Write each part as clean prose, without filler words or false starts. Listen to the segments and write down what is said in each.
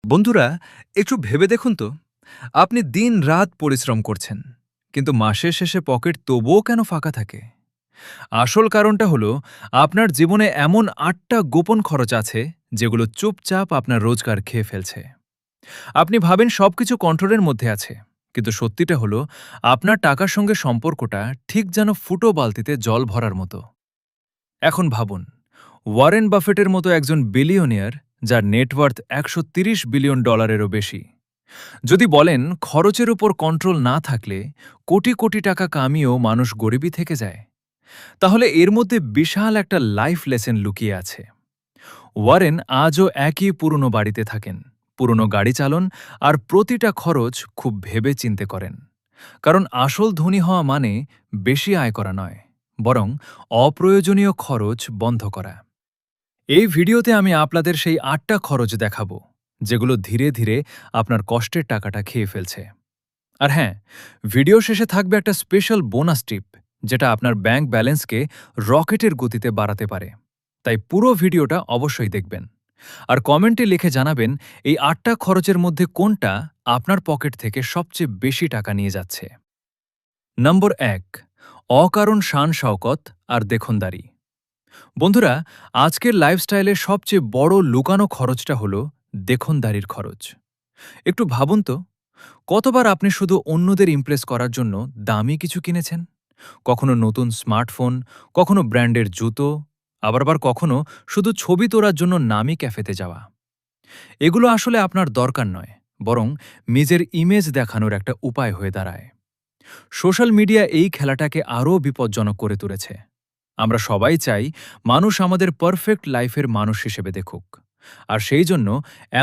বন্ধুরা, একটু ভেবে দেখুন তো, আপনি দিন-রাত পরিশ্রম করছেন, কিন্তু মাসের শেষে পকেট তবুও কেন ফাঁকা থাকে? আসল কারণটা হলো, আপনার জীবনে এমন ৮টা গোপন খরচ আছে, যেগুলো চুপচাপ আপনার রোজগার খেয়ে ফেলছে। আপনি ভাবেন সবকিছু কন্ট্রোলের মধ্যে আছে, কিন্তু সত্যিটা হলো, আপনার টাকার সঙ্গে সম্পর্কটা ঠিক যেন ফুটো বালতিতে জল ভরার মতো। এখন ভাবুন, ওয়ারেন বাফেটের মতো একজন বিলিয়নিয়ার, যার নেটওয়ার্থ $১৩০ বিলিয়নেরও বেশি, যদি বলেন খরচের উপর কন্ট্রোল না থাকলে কোটি কোটি টাকা কামিয়েও মানুষ গরিবই থেকে যায়, তাহলে এর মধ্যে বিশাল একটা লাইফ লেসন লুকিয়ে আছে। ওয়ারেন আজও একই পুরনো বাড়িতে থাকেন, পুরনো গাড়ি চালন, আর প্রতিটা খরচ খুব ভেবে চিন্তে করেন। কারণ আসল ধনী হওয়া মানে বেশি আয় করা নয়, বরং অপ্রয়োজনীয় খরচ বন্ধ করা। এই ভিডিওতে আমি আপনাদের সেই ৮টা খরচ দেখাবো, যেগুলো ধীরে ধীরে আপনার কষ্টের টাকাটা খেয়ে ফেলছে। আর হ্যাঁ, ভিডিও শেষে থাকবে একটা স্পেশাল বোনাস টিপ, যেটা আপনার ব্যাংক ব্যালেন্সকে রকেটের গতিতে বাড়াতে পারে। তাই পুরো ভিডিওটা অবশ্যই দেখবেন। আর কমেন্টে লিখে জানাবেন এই ৮টা খরচের মধ্যে কোনটা আপনার পকেট থেকে সবচেয়ে বেশি টাকা নিয়ে যাচ্ছে। নম্বর ১, অকারণ শান শওকত আর দেখনদারি। বন্ধুরা, আজকের লাইফস্টাইলের সবচেয়ে বড় লুকানো খরচটা হলো দেখনদারির খরচ। একটু ভাবুন তো, কতবার আপনি শুধু অন্যদের ইমপ্রেস করার জন্য দামি কিছু কিনেছেন? কখনো নতুন স্মার্টফোন, কখনো ব্র্যান্ডের জুতো, আবার কখনো শুধু ছবি তোলার জন্য নামি ক্যাফেতে যাওয়া। এগুলো আসলে আপনার দরকার নয়, বরং নিজের ইমেজ দেখানোর একটা উপায় হয়ে দাঁড়ায়। সোশ্যাল মিডিয়া এই খেলাটাকে আরও বিপজ্জনক করে তুলেছে। আমরা সবাই চাই মানুষ আমাদের পারফেক্ট লাইফের মানুষ হিসেবে দেখুক, আর সেই জন্য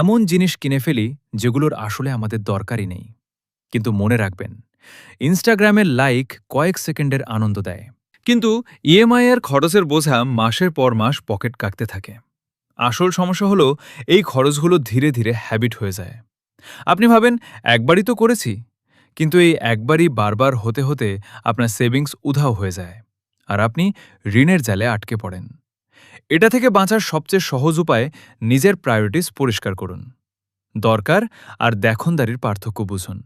এমন জিনিস কিনে ফেলি যেগুলোর আসলে আমাদের দরকারই নেই। কিন্তু মনে রাখবেন, ইনস্টাগ্রামের লাইক কয়েক সেকেন্ডের আনন্দ দেয়, কিন্তু ইএমআই এর খরচের বোঝা মাসের পর মাস পকেট কাটতে থাকে। আসল সমস্যা হলো, এই খরচগুলো ধীরে ধীরে হ্যাবিট হয়ে যায়। আপনি ভাবেন একবারই তো করেছি, কিন্তু এই একবারই বারবার হতে হতে আপনার সেভিংস উধাও হয়ে যায়, আর আপনি ঋণের জালে আটকে পড়েন। এটা থেকে বাঁচার সবচেয়ে সহজ উপায়, নিজের প্রায়োরিটিস পরিষ্কার করুন। দরকার আর দেখনদারির পার্থক্য বুঝুন।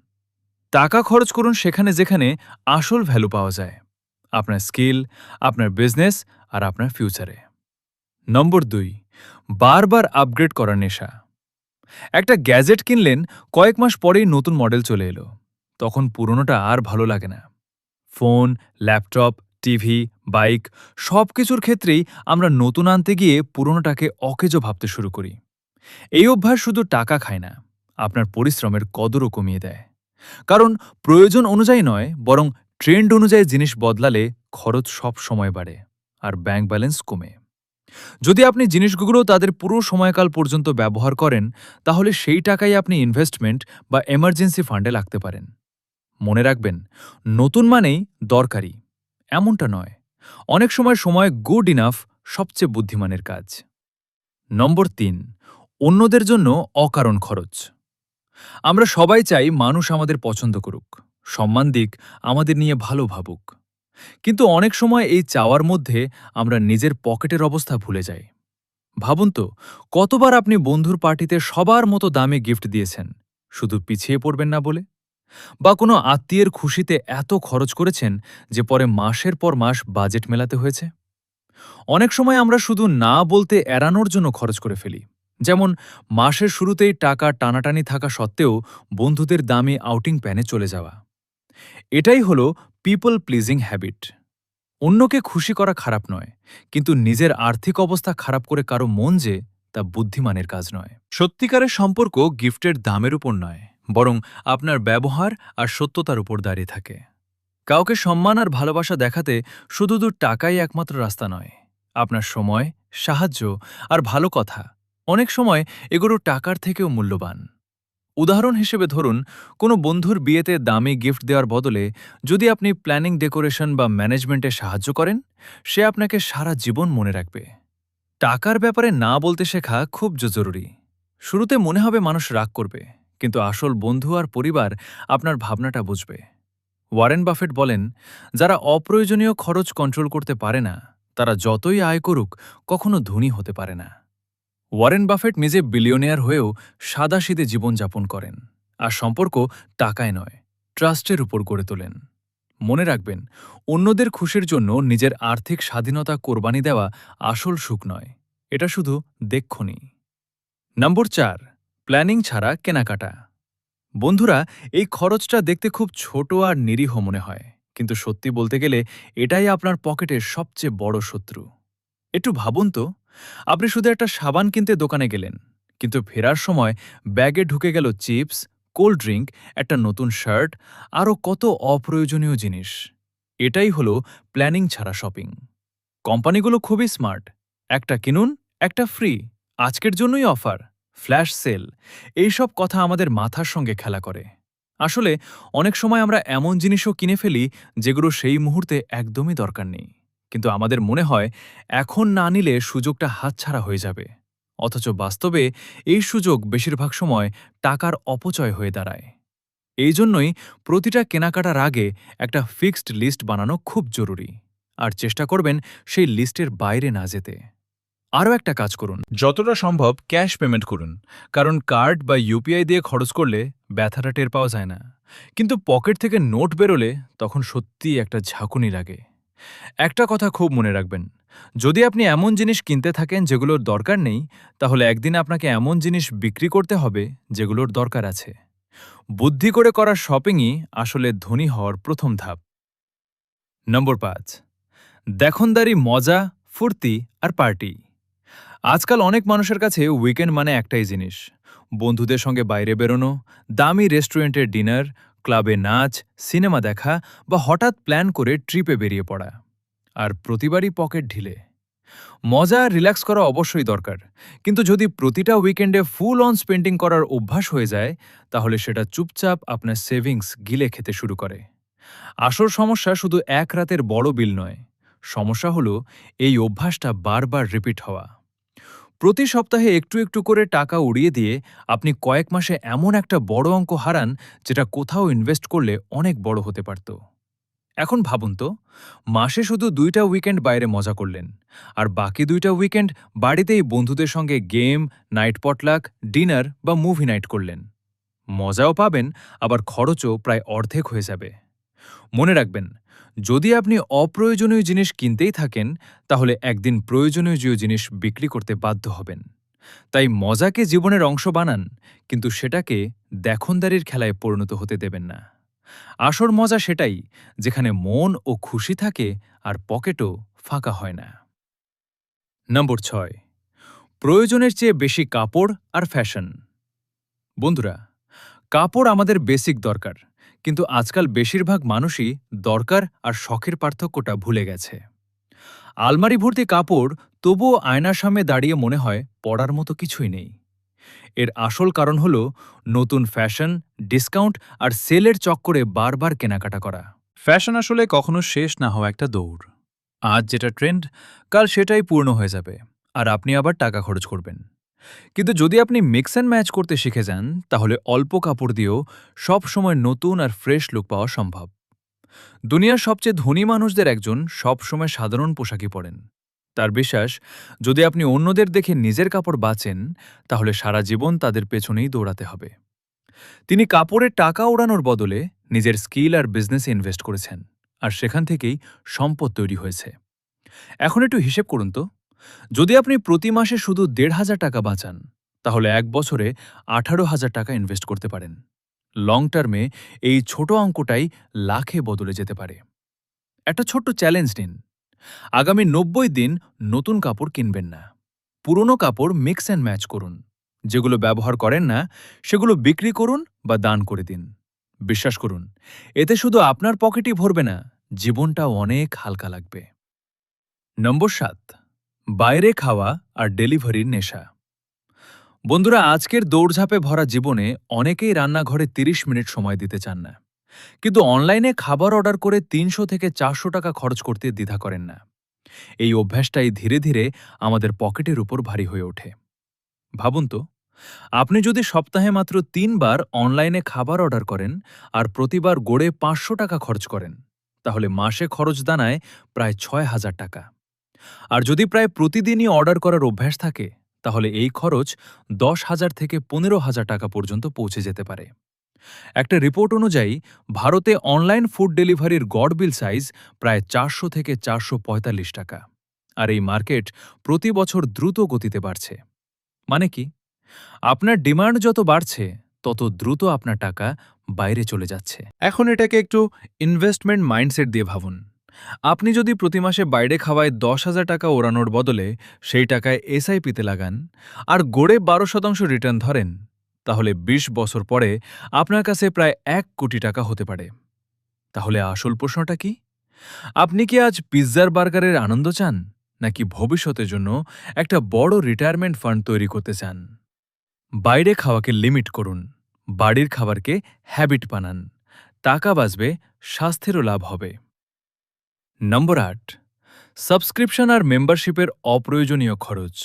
টাকা খরচ করুন সেখানে যেখানে আসল ভ্যালু পাওয়া যায়, আপনার স্কিল, আপনার বিজনেস আর আপনার ফিউচারে। নম্বর ২, বারবার আপগ্রেড করার নেশা। একটা গ্যাজেট কিনলেন, কয়েক মাস পরেই নতুন মডেল চলে এলো, তখন পুরনোটা আর ভালো লাগে না। ফোন, ল্যাপটপ, টিভি, বাইক, সবকিছুর ক্ষেত্রেই আমরা নতুন আনতে গিয়ে পুরনোটাকে অকেজো ভাবতে শুরু করি। এই অভ্যাস শুধু টাকা খায় না, আপনার পরিশ্রমের কদরও কমিয়ে দেয়। কারণ প্রয়োজন অনুযায়ী নয়, বরং ট্রেন্ড অনুযায়ী জিনিস বদলালে খরচ সব সময় বাড়ে, আর ব্যাংক ব্যালেন্স কমে। যদি আপনি জিনিসগুলো তাদের পুরো সময়কাল পর্যন্ত ব্যবহার করেন, তাহলে সেই টাকাই আপনি ইনভেস্টমেন্ট বা এমার্জেন্সি ফান্ডে রাখতে পারেন। মনে রাখবেন, নতুন মানেই দরকারি, এমনটা নয়। অনেক সময় গুড ইনাফ সবচেয়ে বুদ্ধিমানের কাজ। নম্বর ৩, অন্যদের জন্য অকারণ খরচ। আমরা সবাই চাই মানুষ আমাদের পছন্দ করুক, সম্মান দিক, আমাদের নিয়ে ভালো ভাবুক। কিন্তু অনেক সময় এই চাওয়ার মধ্যে আমরা নিজের পকেটের অবস্থা ভুলে যাই। ভাবুন তো, কতবার আপনি বন্ধুর পার্টিতে সবার মতো দামে গিফট দিয়েছেন, শুধু পিছিয়ে পড়বেন না বলে? বা কোনো আত্মীয়ের খুশিতে এত খরচ করেছেন যে পরে মাসের পর মাস বাজেট মেলাতে হয়েছে? অনেক সময় আমরা শুধু না বলতে এড়ানোর জন্য খরচ করে ফেলি। যেমন, মাসের শুরুতেই টাকা টানাটানি থাকা সত্ত্বেও বন্ধুদের দামি আউটিং প্ল্যানে চলে যাওয়া। এটাই হলো পিপল প্লিজিং হ্যাবিট। অন্যকে খুশি করা খারাপ নয়, কিন্তু নিজের আর্থিক অবস্থা খারাপ করে কারো মন যে, তা বুদ্ধিমানের কাজ নয়। সত্যিকারের সম্পর্ক গিফটের দামের উপর নয়, বরং আপনার ব্যবহার আর সত্যতার উপর দাঁড়িয়ে থাকে। কাউকে সম্মান আর ভালোবাসা দেখাতে শুধু টাকাই একমাত্র রাস্তা নয়। আপনার সময়, সাহায্য আর ভালো কথা, অনেক সময় এগুলো টাকার থেকেও মূল্যবান। উদাহরণ হিসেবে ধরুন, কোনো বন্ধুর বিয়েতে দামি গিফট দেওয়ার বদলে যদি আপনি প্ল্যানিং, ডেকোরেশন বা ম্যানেজমেন্টে সাহায্য করেন, সে আপনাকে সারা জীবন মনে রাখবে। টাকার ব্যাপারে না বলতে শেখা খুব জরুরি। শুরুতে মনে হবে মানুষ রাগ করবে, কিন্তু আসল বন্ধু আর পরিবার আপনার ভাবনাটা বুঝবে। ওয়ারেন বাফেট বলেন, যারা অপ্রয়োজনীয় খরচ কন্ট্রোল করতে পারে না, তারা যতই আয় করুক কখনো ধনী হতে পারে না। ওয়ারেন বাফেট নিজে বিলিয়নিয়ার হয়েও সাদাসিধে জীবনযাপন করেন, আর সম্পর্ক টাকায় নয়, ট্রাস্টের উপর গড়ে তোলেন। মনে রাখবেন, অন্যদের খুশির জন্য নিজের আর্থিক স্বাধীনতা কোরবানি দেওয়া আসল সুখ নয়, এটা শুধু দেখক্ষণি। নম্বর 4, প্ল্যানিং ছাড়া কেনাকাটা। বন্ধুরা, এই খরচটা দেখতে খুব ছোট আর নিরীহ মনে হয়, কিন্তু সত্যি বলতে গেলে এটাই আপনার পকেটের সবচেয়ে বড় শত্রু। একটু ভাবুন তো, আপনি শুধু একটা সাবান কিনতে দোকানে গেলেন, কিন্তু ফেরার সময় ব্যাগে ঢুকে গেল চিপস, কোল্ড ড্রিঙ্ক, একটা নতুন শার্ট, আরও কত অপ্রয়োজনীয় জিনিস। এটাই হলো প্ল্যানিং ছাড়া শপিং। কোম্পানিগুলো খুবই স্মার্ট, একটা কিনুন একটা ফ্রি, আজকের জন্যই অফার, ফ্ল্যাশ সেল, এইসব কথা আমাদের মাথার সঙ্গে খেলা করে। আসলে অনেক সময় আমরা এমন জিনিসও কিনে ফেলি যেগুলো সেই মুহূর্তে একদমই দরকার নেই, কিন্তু আমাদের মনে হয় এখন না নিলে সুযোগটা হাতছাড়া হয়ে যাবে। অথচ বাস্তবে এই সুযোগ বেশিরভাগ সময় টাকার অপচয় হয়ে দাঁড়ায়। এই জন্যই প্রতিটা কেনাকাটার আগে একটা ফিক্সড লিস্ট বানানো খুব জরুরি, আর চেষ্টা করবেন সেই লিস্টের বাইরে না যেতে। আরও একটা কাজ করুন, যতটা সম্ভব ক্যাশ পেমেন্ট করুন, কারণ কার্ড বা ইউপিআই দিয়ে খরচ করলে ব্যথাটা টের পাওয়া যায় না, কিন্তু পকেট থেকে নোট বেরোলে তখন সত্যিই একটা ঝাঁকুনি লাগে। একটা কথা খুব মনে রাখবেন, যদি আপনি এমন জিনিস কিনতে থাকেন যেগুলোর দরকার নেই, তাহলে একদিন আপনাকে এমন জিনিস বিক্রি করতে হবে যেগুলোর দরকার আছে। বুদ্ধি করে করা শপিংই আসলে ধনী হওয়ার প্রথম ধাপ। নম্বর 5, দেখনদারি, মজা, ফুর্তি আর পার্টি। আজকাল অনেক মানুষের কাছে উইকেন্ড মানে একটাই জিনিস, বন্ধুদের সঙ্গে বাইরে বেরোনো, দামি রেস্টুরেন্টের ডিনার, ক্লাবে নাচ, সিনেমা দেখা বা হঠাৎ প্ল্যান করে ট্রিপে বেরিয়ে পড়া। আর প্রতিবারই পকেট ঢিলে। মজা আর রিল্যাক্স করা অবশ্যই দরকার, কিন্তু যদি প্রতিটা উইকেন্ডে ফুল অন স্পেন্ডিং করার অভ্যাস হয়ে যায়, তাহলে সেটা চুপচাপ আপনার সেভিংস গিলে খেতে শুরু করে। আসল সমস্যা শুধু এক রাতের বড় বিল নয়, সমস্যা হলো এই অভ্যাসটা বারবার রিপিট হওয়া। প্রতি সপ্তাহে একটু একটু করে টাকা উড়িয়ে দিয়ে আপনি কয়েক মাসে এমন একটা বড় অঙ্ক হারান, যেটা কোথাও ইনভেস্ট করলে অনেক বড় হতে পারত। এখন ভাবুন তো, মাসে শুধু 2টা উইকেন্ড বাইরে মজা করলেন, আর বাকি 2টা উইকেন্ড বাড়িতেই বন্ধুদের সঙ্গে গেম, নাইট পটলাক, ডিনার বা মুভি নাইট করলেন। মজাও পাবেন, আবার খরচও প্রায় অর্ধেক হয়ে যাবে। মনে রাখবেন, যদি আপনি অপ্রয়োজনীয় জিনিস কিনতেই থাকেন, তাহলে একদিন প্রয়োজনীয় জিনিস বিক্রি করতে বাধ্য হবেন। তাই মজাকে জীবনের অংশ বানান, কিন্তু সেটাকে দেখনদারির খেলায় পরিণত হতে দেবেন না। আসল মজা সেটাই, যেখানে মন ও খুশি থাকে আর পকেটও ফাঁকা হয় না। নম্বর 6, প্রয়োজনের চেয়ে বেশি কাপড় আর ফ্যাশন। বন্ধুরা, কাপড় আমাদের বেসিক দরকার, কিন্তু আজকাল বেশিরভাগ মানুষই দরকার আর শখের পার্থক্যটা ভুলে গেছে। আলমারি ভর্তি কাপড়, তবুও আয়নার সামনে দাঁড়িয়ে মনে হয় পড়ার মতো কিছুই নেই। এর আসল কারণ হল নতুন ফ্যাশন, ডিসকাউন্ট আর সেলের চক্করে বারবার কেনাকাটা করা। ফ্যাশন আসলে কখনো শেষ না হওয়া একটা দৌড়। আজ যেটা ট্রেন্ড, কাল সেটাই পূর্ণ হয়ে যাবে, আর আপনি আবার টাকা খরচ করবেন। কিন্তু যদি আপনি মিক্স অ্যান্ড ম্যাচ করতে শিখে যান, তাহলে অল্প কাপড় দিয়েও সব সময় নতুন আর ফ্রেশ লুক পাওয়া সম্ভব। দুনিয়ার সবচেয়ে ধনী মানুষদের একজন সবসময় সাধারণ পোশাকই পরেন। তার বিশ্বাস, যদি আপনি অন্যদের দেখে নিজের কাপড় বাঁচেন, তাহলে সারা জীবন তাদের পেছনেই দৌড়াতে হবে। তিনি কাপড়ের টাকা ওড়ানোর বদলে নিজের স্কিল আর বিজনেসে ইনভেস্ট করেছেন, আর সেখান থেকেই সম্পদ তৈরি হয়েছে। এখন একটু হিসেব করুন তো, যদি আপনি প্রতি মাসে শুধু ১,৫০০ টাকা বাঁচান, তাহলে ১ বছরে ১৮,০০০ টাকা ইনভেস্ট করতে পারেন। লং টার্মে এই ছোট অঙ্কটাই লাখে বদলে যেতে পারে। একটা ছোট্ট চ্যালেঞ্জ নিন, আগামী ৯০ দিন নতুন কাপড় কিনবেন না। পুরনো কাপড় মিক্স অ্যান্ড ম্যাচ করুন, যেগুলো ব্যবহার করেন না সেগুলো বিক্রি করুন বা দান করে দিন। বিশ্বাস করুন, এতে শুধু আপনার পকেটই ভরবে না, জীবনটাও অনেক হালকা লাগবে। নম্বর ৭, বাইরে খাওয়া আর ডেলিভারির নেশা। বন্ধুরা, আজকের দৌড়ঝাঁপে ভরা জীবনে অনেকেই রান্নাঘরে ৩০ মিনিট সময় দিতে চান না, কিন্তু অনলাইনে খাবার অর্ডার করে ৩০০ থেকে ৪০০ টাকা খরচ করতে দ্বিধা করেন না। এই অভ্যাসটাই ধীরে ধীরে আমাদের পকেটের উপর ভারী হয়ে ওঠে। ভাবুন তো, আপনি যদি সপ্তাহে মাত্র ৩ বার অনলাইনে খাবার অর্ডার করেন আর প্রতিবার গড়ে ৫০০ টাকা খরচ করেন, তাহলে মাসে খরচ দাঁড়ায় প্রায় ৬,০০০ টাকা। আর যদি প্রায় প্রতিদিনই অর্ডার করার অভ্যাস থাকে, তাহলে এই খরচ 10,000 থেকে 15,000 টাকা পর্যন্ত পৌঁছে যেতে পারে। একটা রিপোর্ট অনুযায়ী ভারতে অনলাইন ফুড ডেলিভারির গড় বিল সাইজ প্রায় 400 থেকে 445 টাকা। আর এই মার্কেট প্রতি বছর দ্রুত গতিতে বাড়ছে। মানে কি? আপনার ডিমান্ড যত বাড়ছে তত দ্রুত আপনার টাকা বাইরে চলে যাচ্ছে। এখন এটাকে একটু ইনভেস্টমেন্ট মাইন্ডসেট দিয়ে ভাবুন। আপনি যদি প্রতি মাসে বাইরে খাওয়ায় 10,000 টাকা ওড়ানোর বদলে সেই টাকায় এসআইপিতে লাগান আর গড়ে 12% রিটার্ন ধরেন, তাহলে 20 বছর পরে আপনার কাছে প্রায় 1 কোটি টাকা হতে পারে। তাহলে আসল প্রশ্নটা কি? আপনি কি আজ পিৎজার বার্গারের আনন্দ চান, নাকি ভবিষ্যতের জন্য একটা বড় রিটায়ারমেন্ট ফান্ড তৈরি করতে চান? বাইরে খাওয়াকে লিমিট করুন, বাড়ির খাবারকে হ্যাবিট বানান। টাকা বাঁচবে, স্বাস্থ্যেরও লাভ হবে। নম্বর 8, সাবস্ক্রিপশন আর মেম্বারশিপের অপ্রয়োজনীয় খরচ।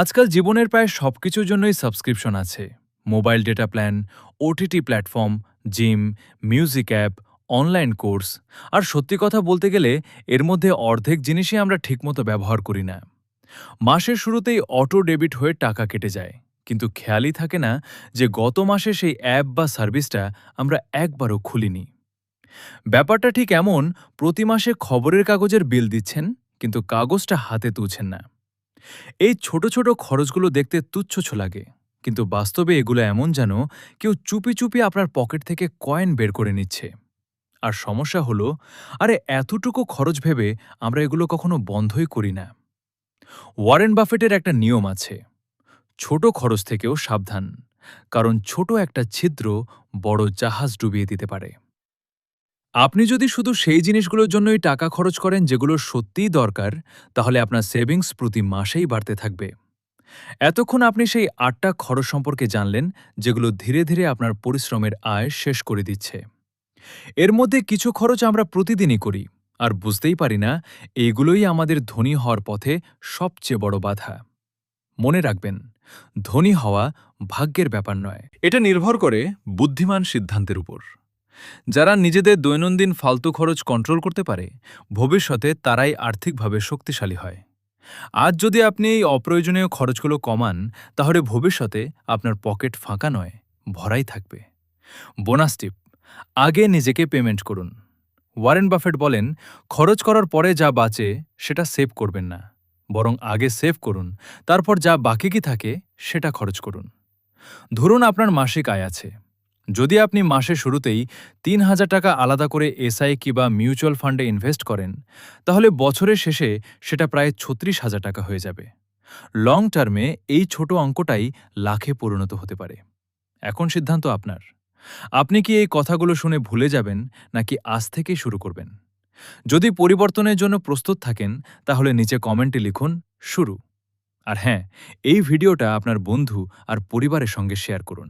আজকাল জীবনের প্রায় সবকিছুর জন্যই সাবস্ক্রিপশন আছে। Mobile data plan, OTT platform, gym, music app, online course. আর সত্যি কথা বলতে গেলে এর মধ্যে অর্ধেক জিনিসই আমরা ঠিকমতো ব্যবহার করি না। মাসের শুরুতেই অটো ডেবিট হয়ে টাকা কেটে যায়, কিন্তু খেয়ালই থাকে না যে গত মাসে সেই অ্যাপ বা সার্ভিসটা আমরা একবারও খুলিনি। ব্যাপারটা ঠিক এমন, প্রতি মাসে খবরের কাগজের বিল দিচ্ছেন, কিন্তু কাগজটা হাতে তুলছেন না। এই ছোট ছোট খরচগুলো দেখতে তুচ্ছ লাগে, কিন্তু বাস্তবে এগুলো এমন যেন কেউ চুপি চুপি আপনার পকেট থেকে কয়েন বের করে নিচ্ছে। আর সমস্যা হলো, আরে এতটুকু খরচ ভেবে আমরা এগুলো কখনো বন্ধই করি না। ওয়ারেন বাফেটের একটা নিয়ম আছে, ছোট খরচ থেকেও সাবধান, কারণ ছোট একটা ছিদ্র বড় জাহাজ ডুবিয়ে দিতে পারে। আপনি যদি শুধু সেই জিনিসগুলোর জন্যই টাকা খরচ করেন যেগুলো সত্যিই দরকার, তাহলে আপনার সেভিংস প্রতি মাসেই বাড়তে থাকবে। এতক্ষণ আপনি সেই 8টা খরচ সম্পর্কে জানলেন, যেগুলো ধীরে ধীরে আপনার পরিশ্রমের আয় শেষ করে দিচ্ছে। এর মধ্যে কিছু খরচ আমরা প্রতিদিনই করি, আর বুঝতেই পারি না এইগুলোই আমাদের ধনী হওয়ার পথে সবচেয়ে বড় বাধা। মনে রাখবেন, ধনী হওয়া ভাগ্যের ব্যাপার নয়, এটা নির্ভর করে বুদ্ধিমান সিদ্ধান্তের উপর। যারা নিজেদের দৈনন্দিন ফালতু খরচ কন্ট্রোল করতে পারে, ভবিষ্যতে তারাই আর্থিকভাবে শক্তিশালী হয়। আজ যদি আপনি এই অপ্রয়োজনীয় খরচগুলো কমান, তাহলে ভবিষ্যতে আপনার পকেট ফাঁকা নয়, ভরাই থাকবে। বোনাস টিপ: আগে নিজেকে পেমেন্ট করুন। ওয়ারেন বাফেট বলেন, খরচ করার পরে যা বাঁচে সেটা সেভ করবেন না, বরং আগে সেভ করুন, তারপর যা বাকি কি থাকে সেটা খরচ করুন। ধরুন আপনার মাসিক আয় আছে। যদি আপনি মাসের শুরুতেই 3,000 টাকা আলাদা করে এসআইপি বা মিউচুয়াল ফান্ডে ইনভেস্ট করেন, তাহলে বছরের শেষে সেটা প্রায় 36,000 টাকা হয়ে যাবে। লং টার্মে এই ছোট অঙ্কটাই লাখে পরিণত হতে পারে। এখন সিদ্ধান্ত আপনার। আপনি কি এই কথাগুলো শুনে ভুলে যাবেন, নাকি আজ থেকেই শুরু করবেন? যদি পরিবর্তনের জন্য প্রস্তুত থাকেন, তাহলে নিচে কমেন্টে লিখুন শুরু। আর হ্যাঁ, এই ভিডিওটা আপনার বন্ধু আর পরিবারের সঙ্গে শেয়ার করুন।